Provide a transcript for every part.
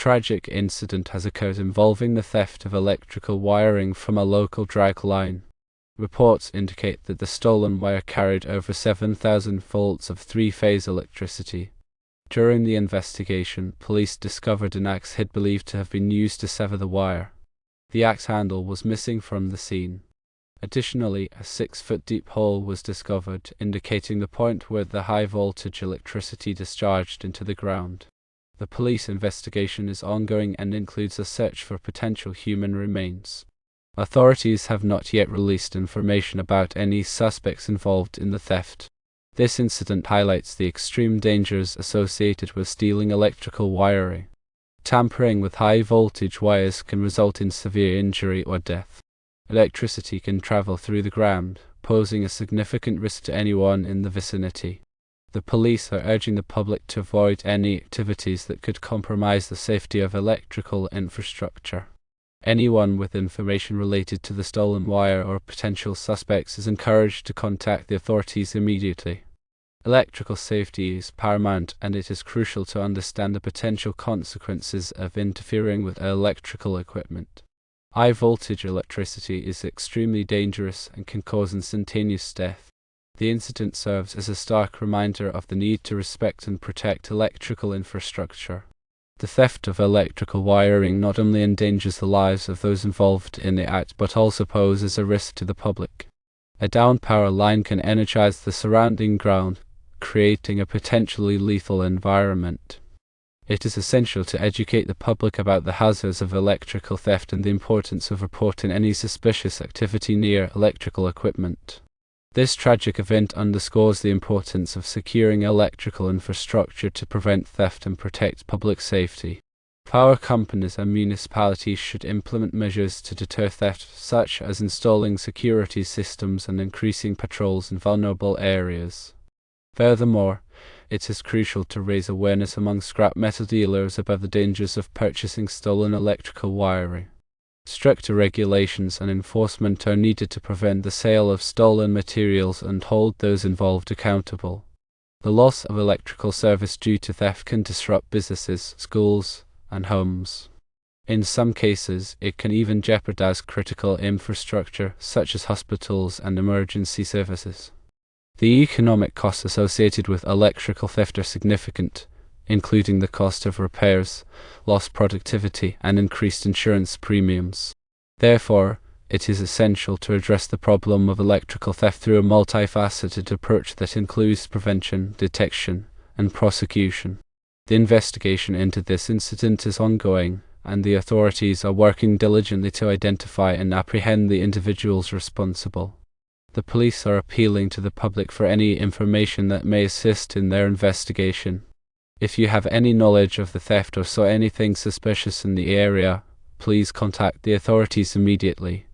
tragic incident has occurred involving the theft of electrical wiring from a local drag line. Reports indicate that the stolen wire carried over 7,000 volts of three-phase electricity. During the investigation, police discovered an axe head believed to have been used to sever the wire. The axe handle was missing from the scene. Additionally, a 6-foot-deep hole was discovered, indicating the point where the high-voltage electricity discharged into the ground. The police investigation is ongoing and includes a search for potential human remains. Authorities have not yet released information about any suspects involved in the theft. This incident highlights the extreme dangers associated with stealing electrical wiring. Tampering with high-voltage wires can result in severe injury or death. Electricity can travel through the ground, posing a significant risk to anyone in the vicinity. The police are urging the public to avoid any activities that could compromise the safety of electrical infrastructure. Anyone with information related to the stolen wire or potential suspects is encouraged to contact the authorities immediately. Electrical safety is paramount, and it is crucial to understand the potential consequences of interfering with electrical equipment. High-voltage electricity is extremely dangerous and can cause instantaneous death. The incident serves as a stark reminder of the need to respect and protect electrical infrastructure. The theft of electrical wiring not only endangers the lives of those involved in the act but also poses a risk to the public. A downed power line can energize the surrounding ground, creating a potentially lethal environment. It is essential to educate the public about the hazards of electrical theft and the importance of reporting any suspicious activity near electrical equipment. This tragic event underscores the importance of securing electrical infrastructure to prevent theft and protect public safety. Power companies and municipalities should implement measures to deter theft, such as installing security systems and increasing patrols in vulnerable areas. Furthermore, it is crucial to raise awareness among scrap metal dealers about the dangers of purchasing stolen electrical wiring. Stricter regulations and enforcement are needed to prevent the sale of stolen materials and hold those involved accountable. The loss of electrical service due to theft can disrupt businesses, schools, and homes. In some cases, it can even jeopardize critical infrastructure, such as hospitals and emergency services. The economic costs associated with electrical theft are significant, including the cost of repairs, lost productivity, and increased insurance premiums. Therefore, it is essential to address the problem of electrical theft through a multifaceted approach that includes prevention, detection, and prosecution. The investigation into this incident is ongoing, and the authorities are working diligently to identify and apprehend the individuals responsible. The police are appealing to the public for any information that may assist in their investigation. If you have any knowledge of the theft or saw anything suspicious in the area, please contact the authorities immediately.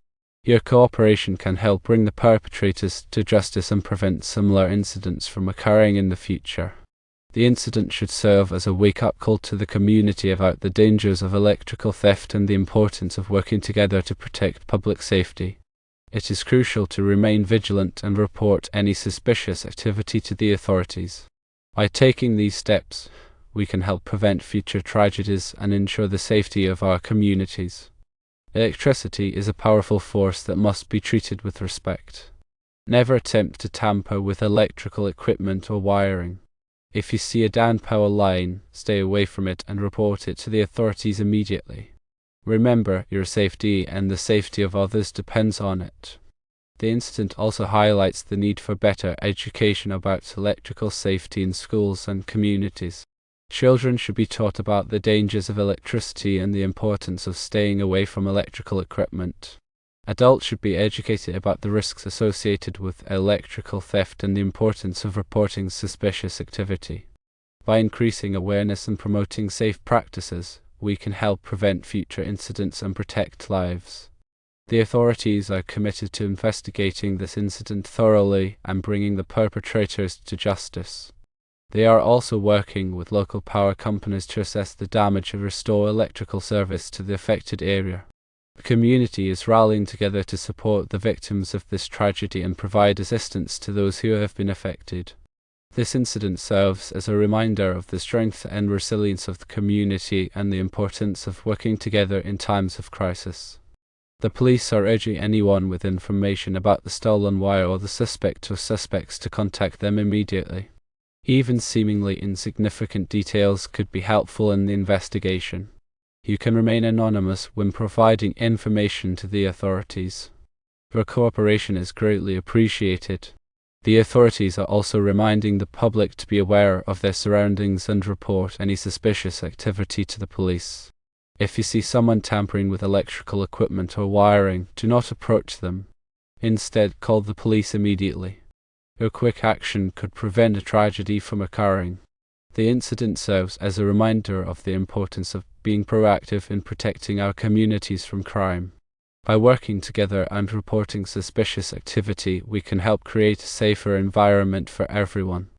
Your cooperation can help bring the perpetrators to justice and prevent similar incidents from occurring in the future. The incident should serve as a wake-up call to the community about the dangers of electrical theft and the importance of working together to protect public safety. It is crucial to remain vigilant and report any suspicious activity to the authorities. By taking these steps, we can help prevent future tragedies and ensure the safety of our communities. Electricity is a powerful force that must be treated with respect. Never attempt to tamper with electrical equipment or wiring. If you see a downed power line, stay away from it and report it to the authorities immediately. Remember, your safety and the safety of others depends on it. The incident also highlights the need for better education about electrical safety in schools and communities. Children should be taught about the dangers of electricity and the importance of staying away from electrical equipment. Adults should be educated about the risks associated with electrical theft and the importance of reporting suspicious activity. By increasing awareness and promoting safe practices, we can help prevent future incidents and protect lives. The authorities are committed to investigating this incident thoroughly and bringing the perpetrators to justice. They are also working with local power companies to assess the damage and restore electrical service to the affected area. The community is rallying together to support the victims of this tragedy and provide assistance to those who have been affected. This incident serves as a reminder of the strength and resilience of the community and the importance of working together in times of crisis. The police are urging anyone with information about the stolen wire or the suspect or suspects to contact them immediately. Even seemingly insignificant details could be helpful in the investigation. You can remain anonymous when providing information to the authorities. Your cooperation is greatly appreciated. The authorities are also reminding the public to be aware of their surroundings and report any suspicious activity to the police. If you see someone tampering with electrical equipment or wiring, do not approach them. Instead, call the police immediately. Your quick action could prevent a tragedy from occurring. The incident serves as a reminder of the importance of being proactive in protecting our communities from crime. By working together and reporting suspicious activity, we can help create a safer environment for everyone.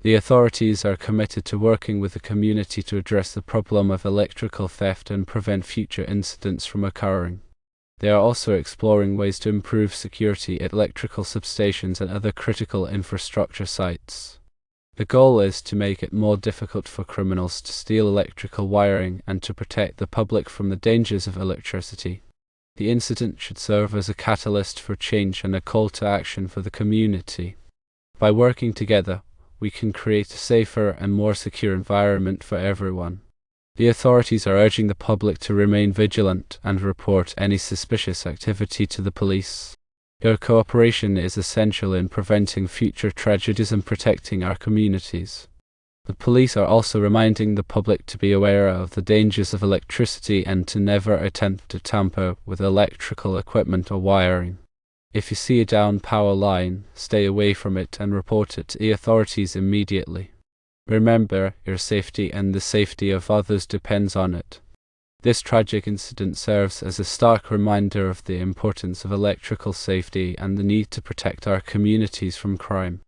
The authorities are committed to working with the community to address the problem of electrical theft and prevent future incidents from occurring. They are also exploring ways to improve security at electrical substations and other critical infrastructure sites. The goal is to make it more difficult for criminals to steal electrical wiring and to protect the public from the dangers of electricity. The incident should serve as a catalyst for change and a call to action for the community. By working together, we can create a safer and more secure environment for everyone. The authorities are urging the public to remain vigilant and report any suspicious activity to the police. Your cooperation is essential in preventing future tragedies and protecting our communities. The police are also reminding the public to be aware of the dangers of electricity and to never attempt to tamper with electrical equipment or wiring. If you see a down power line, stay away from it and report it to the authorities immediately. Remember, your safety and the safety of others depends on it. This tragic incident serves as a stark reminder of the importance of electrical safety and the need to protect our communities from crime.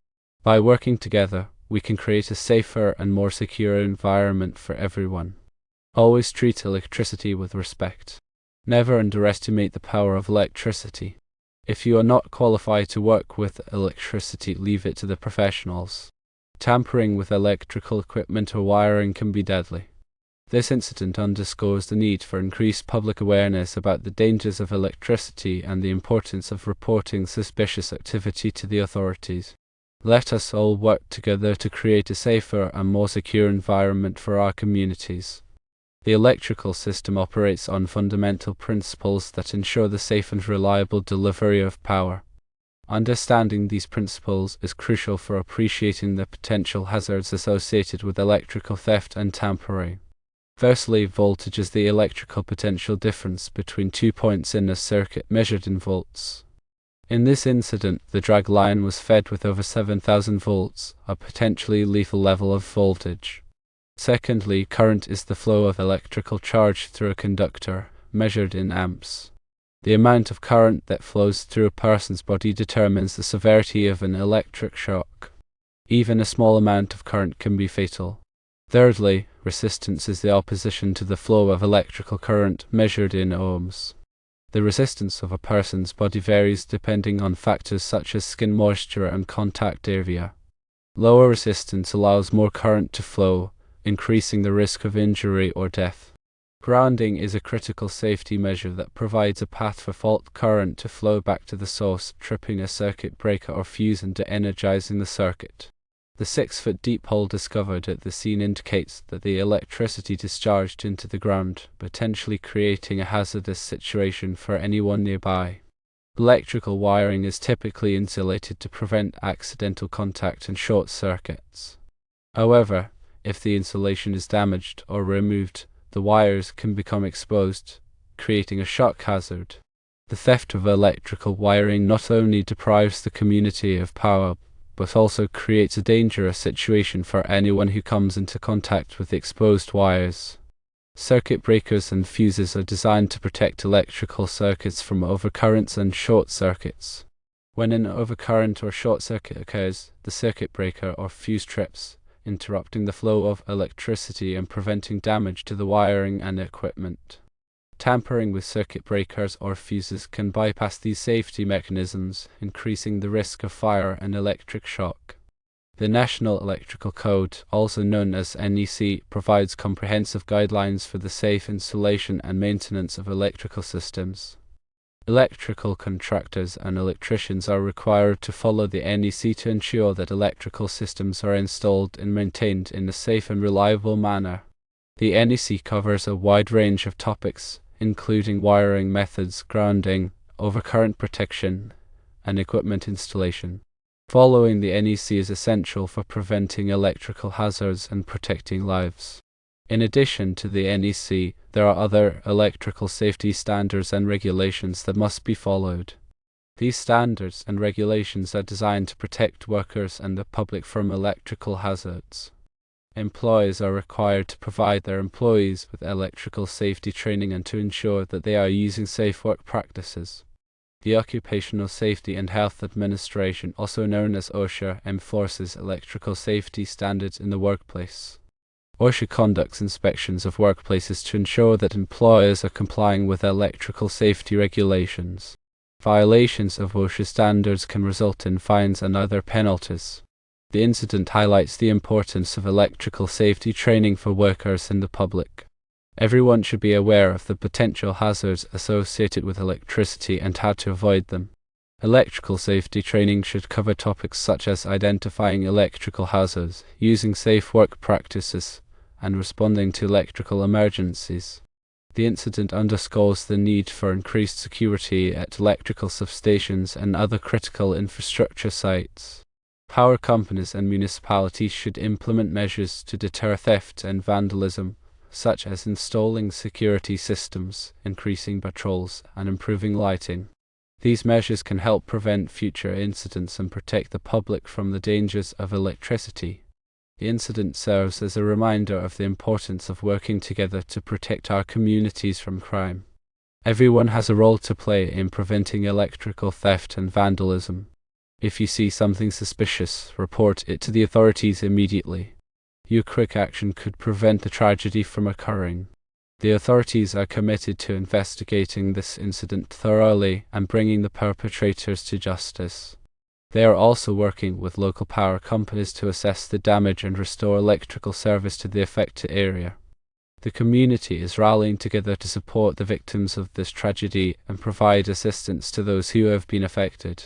By working together, we can create a safer and more secure environment for everyone. Always treat electricity with respect. Never underestimate the power of electricity. If you are not qualified to work with electricity, leave it to the professionals. Tampering with electrical equipment or wiring can be deadly. This incident underscores the need for increased public awareness about the dangers of electricity and the importance of reporting suspicious activity to the authorities. Let us all work together to create a safer and more secure environment for our communities. The electrical system operates on fundamental principles that ensure the safe and reliable delivery of power. Understanding these principles is crucial for appreciating the potential hazards associated with electrical theft and tampering. Firstly, voltage is the electrical potential difference between 2 points in a circuit measured in volts. In this incident, the drag line was fed with over 7,000 volts, a potentially lethal level of voltage. Secondly, current is the flow of electrical charge through a conductor, measured in amps. The amount of current that flows through a person's body determines the severity of an electric shock. Even a small amount of current can be fatal. Thirdly, resistance is the opposition to the flow of electrical current, measured in ohms. The resistance of a person's body varies depending on factors such as skin moisture and contact area. Lower resistance allows more current to flow, increasing the risk of injury or death. Grounding is a critical safety measure that provides a path for fault current to flow back to the source, tripping a circuit breaker or fuse and de-energizing the circuit. The 6-foot deep hole discovered at the scene indicates that the electricity discharged into the ground, potentially creating a hazardous situation for anyone nearby. Electrical wiring is typically insulated to prevent accidental contact and short circuits. However, if the insulation is damaged or removed, the wires can become exposed, creating a shock hazard. The theft of electrical wiring not only deprives the community of power, but also creates a dangerous situation for anyone who comes into contact with the exposed wires. Circuit breakers and fuses are designed to protect electrical circuits from overcurrents and short circuits. When an overcurrent or short circuit occurs, the circuit breaker or fuse trips, interrupting the flow of electricity and preventing damage to the wiring and equipment. Tampering with circuit breakers or fuses can bypass these safety mechanisms, increasing the risk of fire and electric shock. The National Electrical Code, also known as NEC, provides comprehensive guidelines for the safe installation and maintenance of electrical systems. Electrical contractors and electricians are required to follow the NEC to ensure that electrical systems are installed and maintained in a safe and reliable manner. The NEC covers a wide range of topics, including wiring methods, grounding, overcurrent protection, and equipment installation. Following the NEC is essential for preventing electrical hazards and protecting lives. In addition to the NEC, there are other electrical safety standards and regulations that must be followed. These standards and regulations are designed to protect workers and the public from electrical hazards. Employers are required to provide their employees with electrical safety training and to ensure that they are using safe work practices. The Occupational Safety and Health Administration, also known as OSHA, enforces electrical safety standards in the workplace. OSHA conducts inspections of workplaces to ensure that employers are complying with electrical safety regulations. Violations of OSHA standards can result in fines and other penalties. The incident highlights the importance of electrical safety training for workers and the public. Everyone should be aware of the potential hazards associated with electricity and how to avoid them. Electrical safety training should cover topics such as identifying electrical hazards, using safe work practices, and responding to electrical emergencies. The incident underscores the need for increased security at electrical substations and other critical infrastructure sites. Power companies and municipalities should implement measures to deter theft and vandalism, such as installing security systems, increasing patrols, and improving lighting. These measures can help prevent future incidents and protect the public from the dangers of electricity. The incident serves as a reminder of the importance of working together to protect our communities from crime. Everyone has a role to play in preventing electrical theft and vandalism. If you see something suspicious, report it to the authorities immediately. Your quick action could prevent the tragedy from occurring. The authorities are committed to investigating this incident thoroughly and bringing the perpetrators to justice. They are also working with local power companies to assess the damage and restore electrical service to the affected area. The community is rallying together to support the victims of this tragedy and provide assistance to those who have been affected.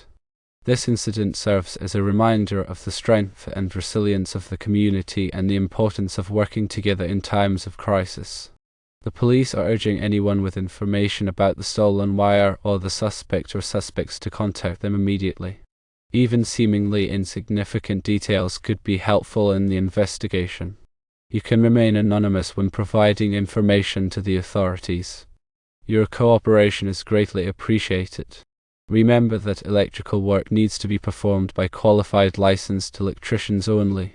This incident serves as a reminder of the strength and resilience of the community and the importance of working together in times of crisis. The police are urging anyone with information about the stolen wire or the suspect or suspects to contact them immediately. Even seemingly insignificant details could be helpful in the investigation. You can remain anonymous when providing information to the authorities. Your cooperation is greatly appreciated. Remember that electrical work needs to be performed by qualified licensed electricians only.